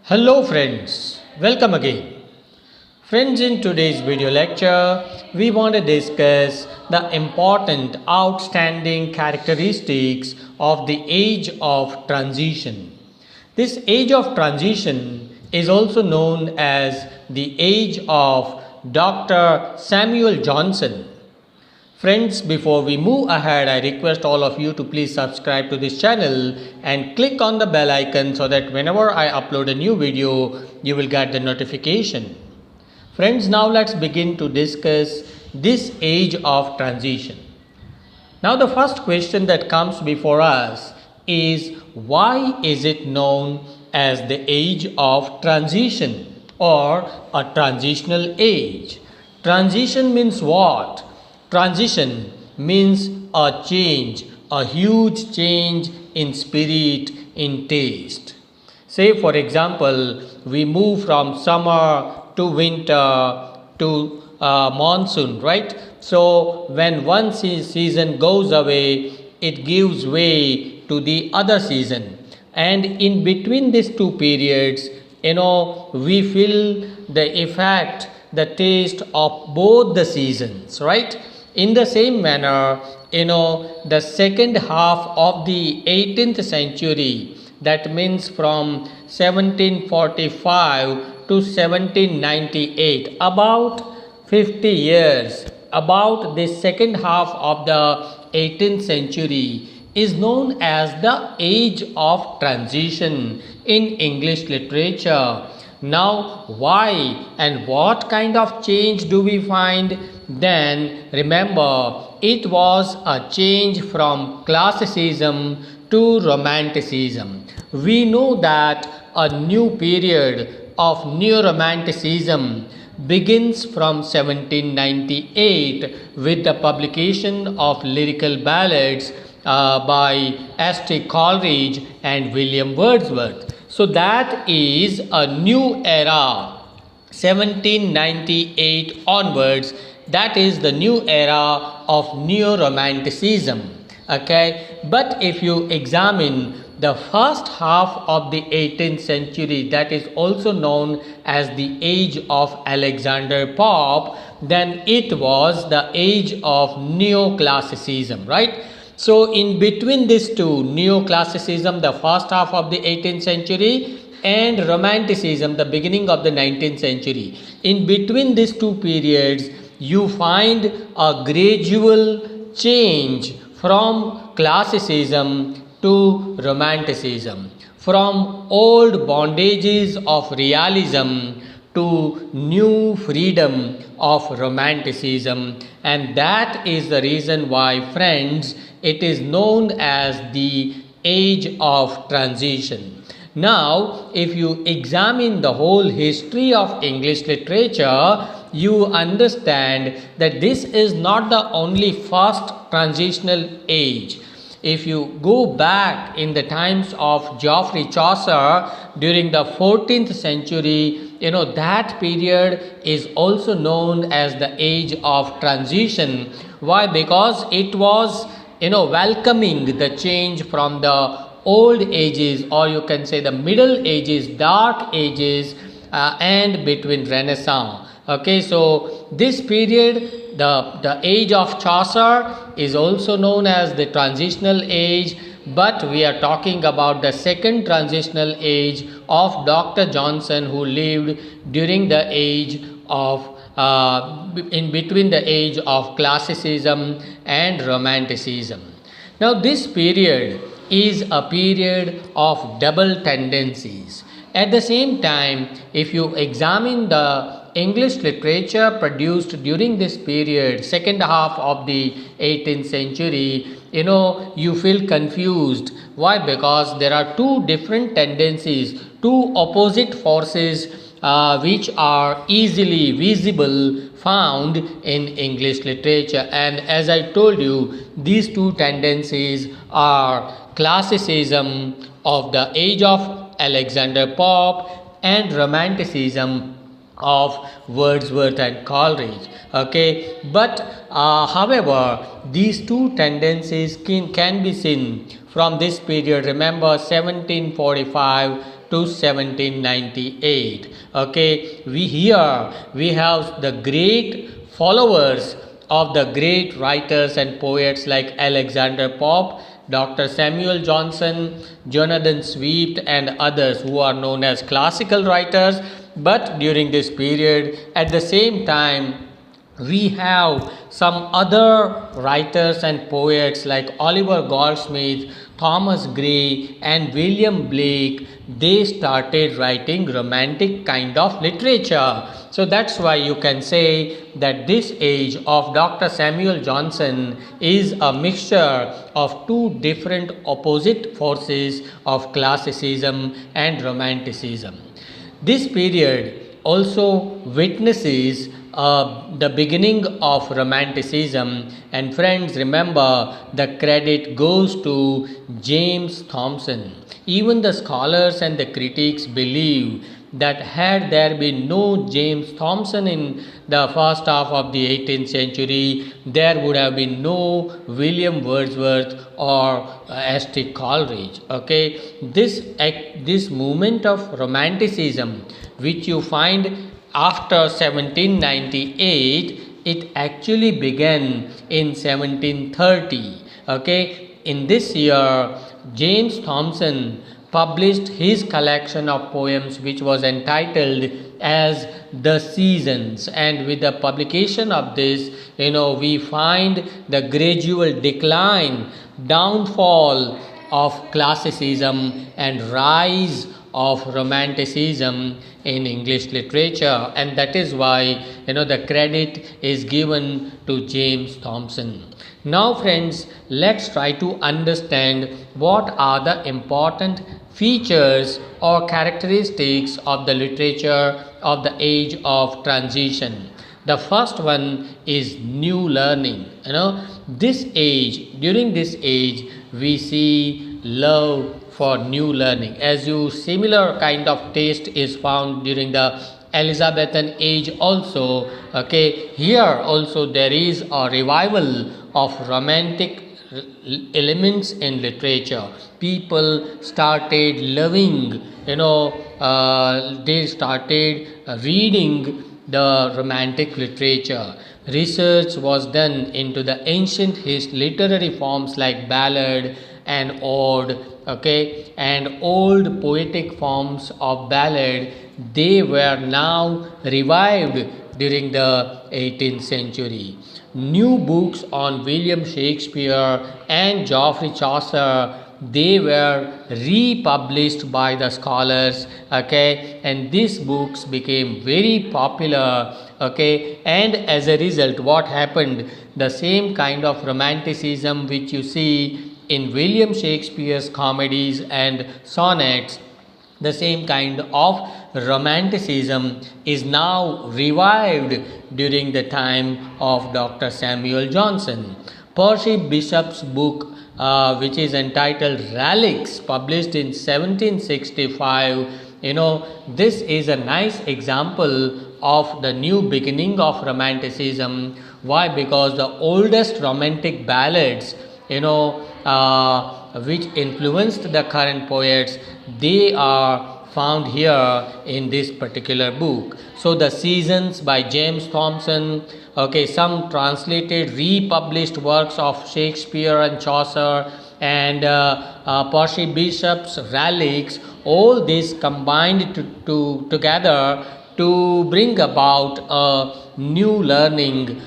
Hello friends, welcome again. Friends, in today's video lecture, we want to discuss the important outstanding characteristics of the age of transition. This age of transition is also known as the age of Dr. Samuel Johnson. Friends, before we move ahead, I request all of you to please subscribe to this channel and click on the bell icon so that whenever I upload a new video, you will get the notification. Friends, now let's begin to discuss this age of transition. Now the first question that comes before us is, why is it known as the age of transition or a transitional age? Transition means what? Transition means a change, a huge change in spirit, in taste. Say for example, we move from summer to winter to monsoon, right? So when one season goes away, it gives way to the other season. And in between these two periods, we feel the effect, the taste of both the seasons, right? In the same manner, the second half of the 18th century, that means from 1745 to 1798, about 50 years, about the second half of the 18th century is known as the age of transition in English literature. Now, why and what kind of change do we find? Then remember, it was a change from classicism to romanticism. We know that a new period of Neo-Romanticism begins from 1798 with the publication of lyrical ballads by S.T. Coleridge and William Wordsworth. So that is a new era, 1798 onwards. That is the new era of Neo-Romanticism. Okay, but if you examine the first half of the 18th century, that is also known as the age of Alexander Pope, then it was the age of neoclassicism, right? So in between these two, neoclassicism, the first half of the 18th century, and romanticism, the beginning of the 19th century, in between these two periods, you find a gradual change from classicism to romanticism, from old bondages of realism to new freedom of romanticism. And that is the reason why, friends, it is known as the age of transition. Now, if you examine the whole history of English literature, you understand that this is not the only first transitional age. If you go back in the times of Geoffrey Chaucer during the 14th century, that period is also known as the age of transition. Why? Because it was, welcoming the change from the old ages, or you can say the middle ages, dark ages, and between Renaissance. Okay, so this period, the age of Chaucer, is also known as the transitional age, but we are talking about the second transitional age of Dr. Johnson, who lived during the age of in between the age of classicism and romanticism. Now this period is a period of double tendencies. At the same time, if you examine the English literature produced during this period, second half of the 18th century, you feel confused. Why? Because there are two different tendencies, two opposite forces which are easily visible, found in English literature. And as I told you, these two tendencies are classicism of the age of Alexander Pope and romanticism of Wordsworth and Coleridge. Okay, but however, these two tendencies can be seen from this period. Remember, 1745 to 1798. Okay, we have the great followers of the great writers and poets like Alexander Pope, Dr. Samuel Johnson, Jonathan Swift, and others who are known as classical writers. But during this period, at the same time, we have some other writers and poets like Oliver Goldsmith, Thomas Gray, and William Blake. They started writing romantic kind of literature. So that's why you can say that this age of Dr. Samuel Johnson is a mixture of two different opposite forces of classicism and romanticism. This period also witnesses the beginning of romanticism, and friends, remember, the credit goes to James Thomson. Even the scholars and the critics believe that had there been no James Thomson in the first half of the 18th century, there would have been no William Wordsworth or St. Coleridge. Okay, this movement of romanticism, which you find after 1798, it actually began in 1730. Okay, in this year, James Thomson published his collection of poems, which was entitled as The Seasons, and with the publication of this, we find the gradual decline, downfall of classicism and rise of romanticism in English literature, and that is why the credit is given to James Thomson. Now friends, let's try to understand what are the important features or characteristics of the literature of the age of transition. The first one is new learning. During this age we see love for new learning. As you, similar kind of taste is found during the Elizabethan Age also. Okay, here also there is a revival of romantic elements in literature. People started loving, they started reading the romantic literature. Research was done into the ancient literary forms like ballad and ode, okay, and old poetic forms of ballad. They were now revived during the 18th century. New books on William Shakespeare and Geoffrey Chaucer, they were republished by the scholars, okay, and these books became very popular, okay, and as a result what happened, the same kind of romanticism which you see in William Shakespeare's comedies and sonnets, the same kind of romanticism is now revived during the time of Dr. Samuel Johnson. Percy Bysshe's book, which is entitled Relics, published in 1765, this is a nice example of the new beginning of romanticism. Why? Because the oldest romantic ballads, which influenced the current poets, they are found here in this particular book. So the Seasons by James Thomson, okay, some translated republished works of Shakespeare and Chaucer, and Percy Bysshe's Relics, all this combined together to bring about a new learning,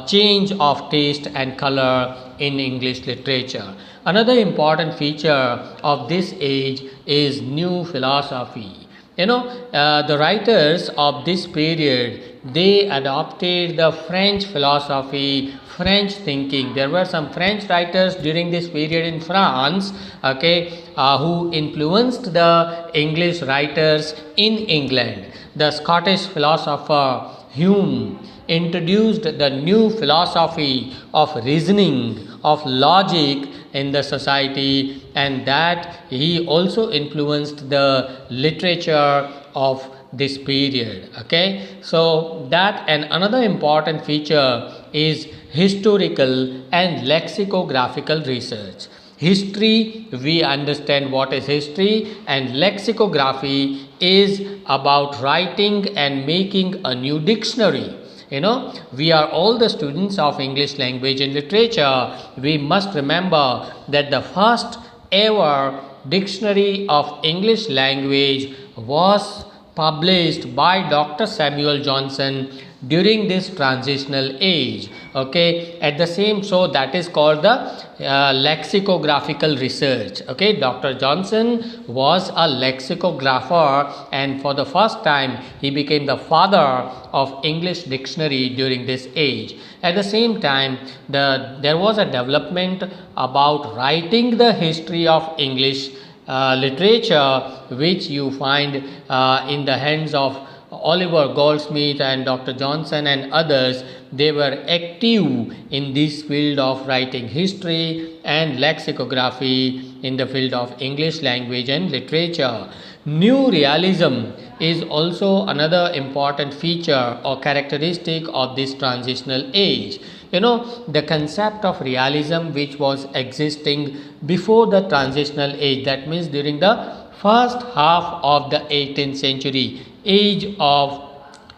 change of taste and color in English literature. Another important feature of this age is new philosophy. The writers of this period, they adopted the French philosophy, French thinking. There were some French writers during this period in France, okay, who influenced the English writers in England. The Scottish philosopher Hume introduced the new philosophy of reasoning, of logic in the society, and that he also influenced the literature of this period. Okay, so that, and another important feature is historical and lexicographical research. History, we understand what is history, and lexicography is about writing and making a new dictionary. We are all the students of English language and literature. We must remember that the first ever dictionary of English language was published by Dr. Samuel Johnson during this transitional age. Okay, at the same, so that is called the lexicographical research. Okay, Dr. Johnson was a lexicographer, and for the first time he became the father of English dictionary during this age. At the same time, there was a development about writing the history of English literature, which you find in the hands of Oliver Goldsmith and Dr. Johnson and others. They were active in this field of writing history and lexicography in the field of English language and literature. New realism is also another important feature or characteristic of this transitional age. The concept of realism, which was existing before the transitional age, that means during the first half of the 18th century, age of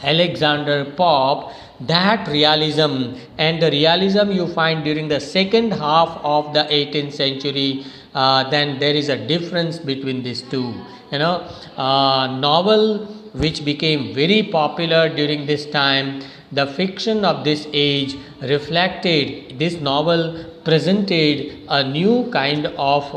Alexander Pope, that realism and the realism you find during the second half of the 18th century, then there is a difference between these two. Novel which became very popular during this time, the fiction of this age reflected, this novel presented a new kind of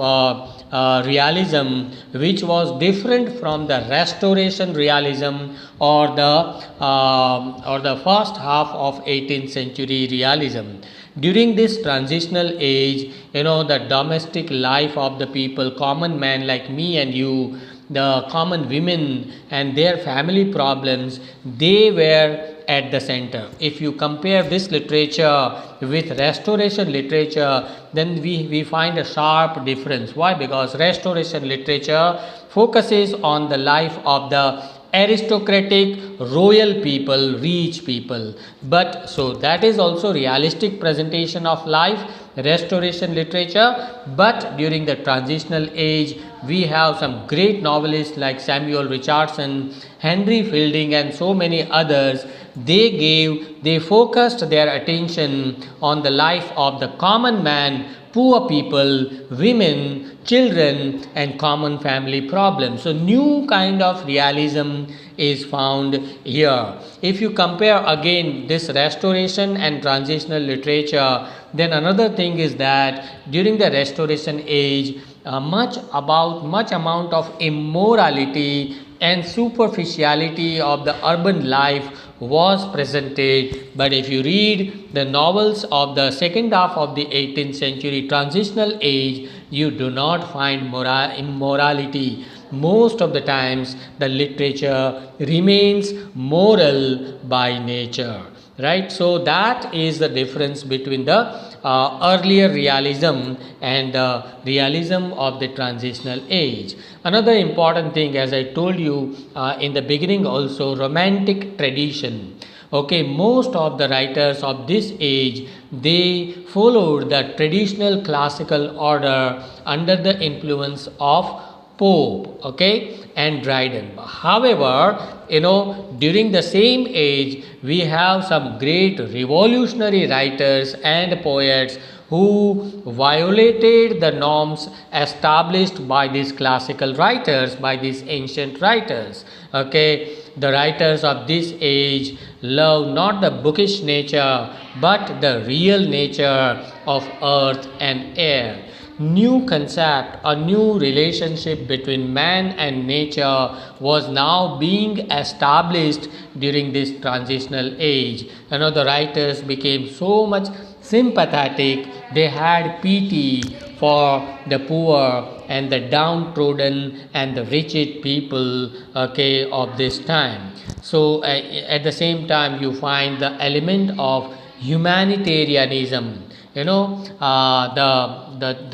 realism which was different from the restoration realism or the first half of 18th century realism. During this transitional age, the domestic life of the people, common man like me and you, the common women and their family problems, they were at the center. If you compare this literature with restoration literature, then we find a sharp difference. Why? Because restoration literature focuses on the life of the aristocratic royal people, rich people, but so that is also realistic presentation of life, restoration literature. But during the transitional age, we have some great novelists like Samuel Richardson, Henry Fielding and so many others. They focused their attention on the life of the common man, poor people, women, children and common family problems. So new kind of realism is found here. If you compare again this restoration and transitional literature, then another thing is that during the restoration age, much amount of immorality and superficiality of the urban life was presented. But if you read the novels of the second half of the 18th century transitional age, you do not find immorality. Most of the times the literature remains moral by nature, right? So that is the difference between the earlier realism and the realism of the transitional age. Another important thing, as I told you in the beginning also, romantic tradition. Okay, most of the writers of this age, they followed the traditional classical order under the influence of Pope, okay, and Dryden. However, during the same age, we have some great revolutionary writers and poets who violated the norms established by these classical writers, by these ancient writers. Okay, the writers of this age love not the bookish nature but the real nature of earth and air. New concept, a new relationship between man and nature was now being established during this transitional age. The writers became so much sympathetic, they had pity for the poor and the downtrodden and the wretched people, okay, of this time. So at the same time, you find the element of humanitarianism The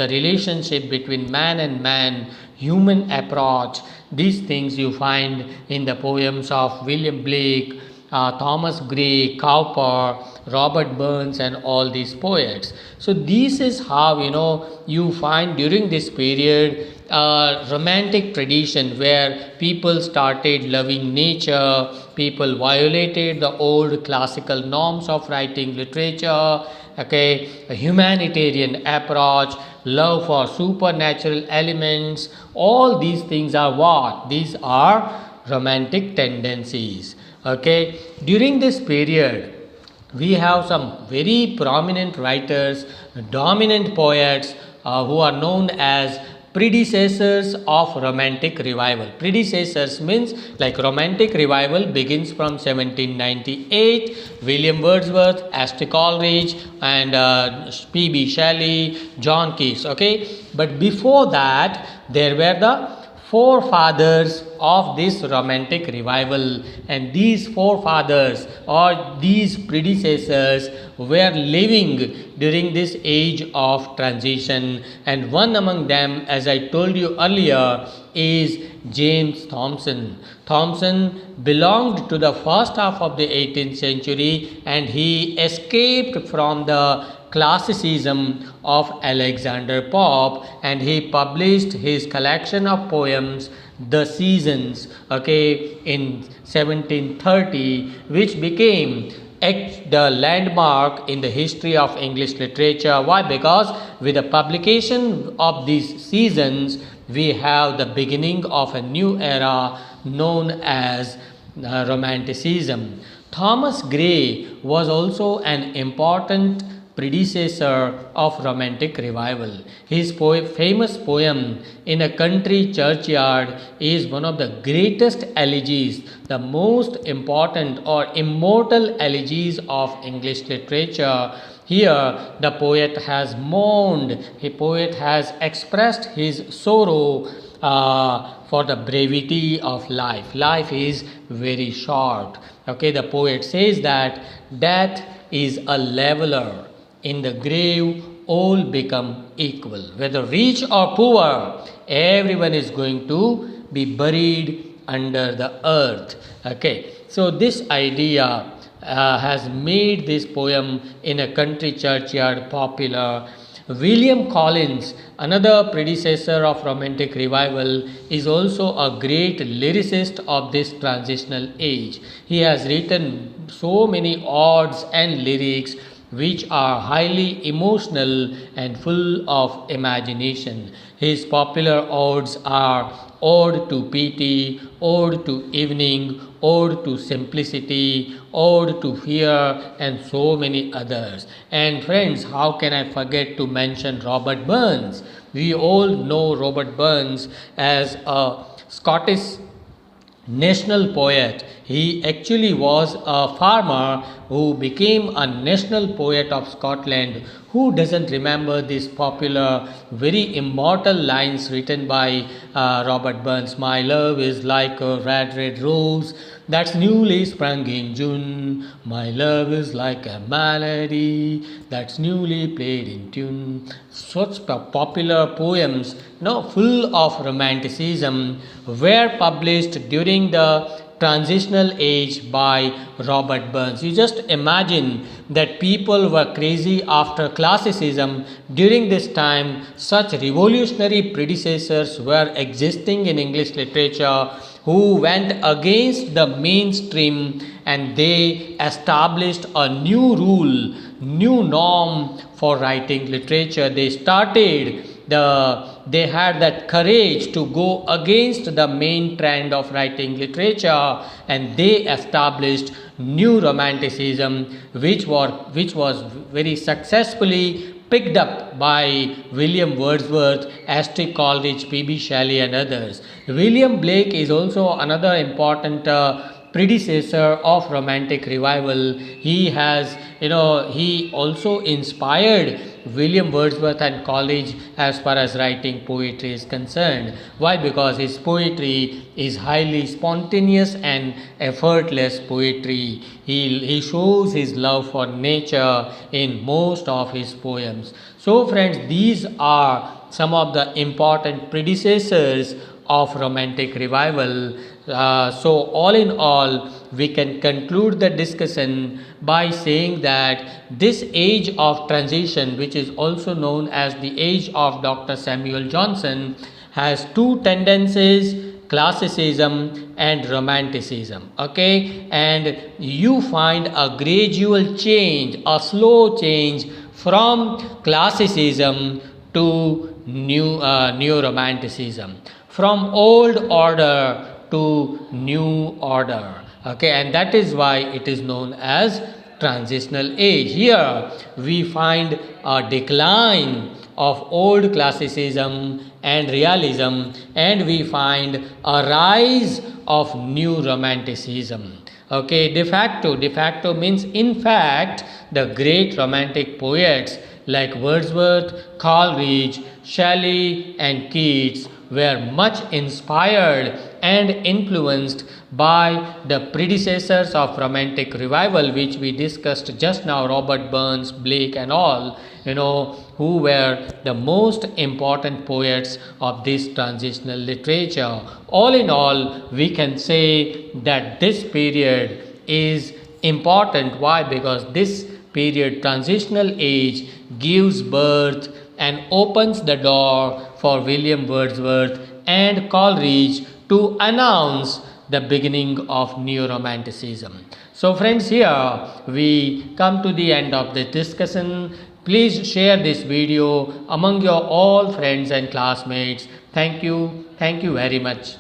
relationship between man and man, human approach, these things you find in the poems of William Blake, Thomas Gray, Cowper, Robert Burns, and all these poets. So this is how you find during this period a romantic tradition where people started loving nature, people violated the old classical norms of writing literature, okay, a humanitarian approach, love for supernatural elements. All these things are what? These are romantic tendencies. Okay, during this period we have some very prominent writers, dominant poets who are known as predecessors of romantic revival. Predecessors means like romantic revival begins from 1798, William Wordsworth, Astor Coleridge, and P.B. Shelley, John Keats. Okay, but before that there were the forefathers of this romantic revival, and these forefathers or these predecessors were living during this age of transition, and one among them, as I told you earlier, is James Thomson. Thomson belonged to the first half of the 18th century, and he escaped from the classicism of Alexander Pope, and he published his collection of poems The Seasons, okay, in 1730, which became the landmark in the history of English literature. Why? Because with the publication of these seasons we have the beginning of a new era known as Romanticism. Thomas Gray was also an important predecessor of romantic revival. His famous poem In a Country Churchyard is one of the greatest elegies, the most important or immortal elegies of English literature. Here the poet has mourned, the poet has expressed his sorrow for the brevity of life. Life is very short. Okay, the poet says that death is a leveler. In the grave, all become equal. Whether rich or poor, everyone is going to be buried under the earth. Okay, so this idea has made this poem In a Country Churchyard popular. William Collins, another predecessor of romantic revival, is also a great lyricist of this transitional age. He has written so many odes and lyrics which are highly emotional and full of imagination. His popular odes are Ode to Pity, Ode to Evening, Ode to Simplicity, Ode to Fear, and so many others. And friends, how can I forget to mention Robert Burns? We all know Robert Burns as a Scottish national poet. He actually was a farmer who became a national poet of Scotland. Who doesn't remember these popular, very immortal lines written by Robert Burns? My love is like a red, red rose that's newly sprung in June. My love is like a melody that's newly played in tune. Such popular poems, full of romanticism, were published during the Transitional Age by Robert Burns. You just imagine that people were crazy after classicism. During this time, such revolutionary predecessors were existing in English literature who went against the mainstream, and they established a new rule, new norm for writing literature. They had that courage to go against the main trend of writing literature, and they established new romanticism, which was very successfully picked up by William Wordsworth, Astor Coleridge, P.B. Shelley, and others. William Blake is also another important predecessor of Romantic Revival. He has, he also inspired William Wordsworth and Coleridge as far as writing poetry is concerned. Why? Because his poetry is highly spontaneous and effortless poetry. He shows his love for nature in most of his poems. So friends, these are some of the important predecessors of Romantic Revival. So all in all, we can conclude the discussion by saying that this age of transition, which is also known as the age of Dr. Samuel Johnson, has two tendencies: classicism and romanticism. Okay, and you find a gradual change, a slow change from classicism to neo-romanticism, from old order to new order. Okay, and that is why it is known as transitional age. Here we find a decline of old classicism and realism, and we find a rise of new romanticism. Okay, de facto means in fact the great romantic poets like Wordsworth, Coleridge, Shelley and Keats were much inspired and influenced by the predecessors of Romantic Revival, which we discussed just now, Robert Burns, Blake and all, who were the most important poets of this transitional literature. All in all, we can say that this period is important. Why? Because this period, transitional age, gives birth and opens the door for William Wordsworth and Coleridge to announce the beginning of Neo-Romanticism. So friends, here we come to the end of the discussion. Please share this video among your all friends and classmates. Thank you very much.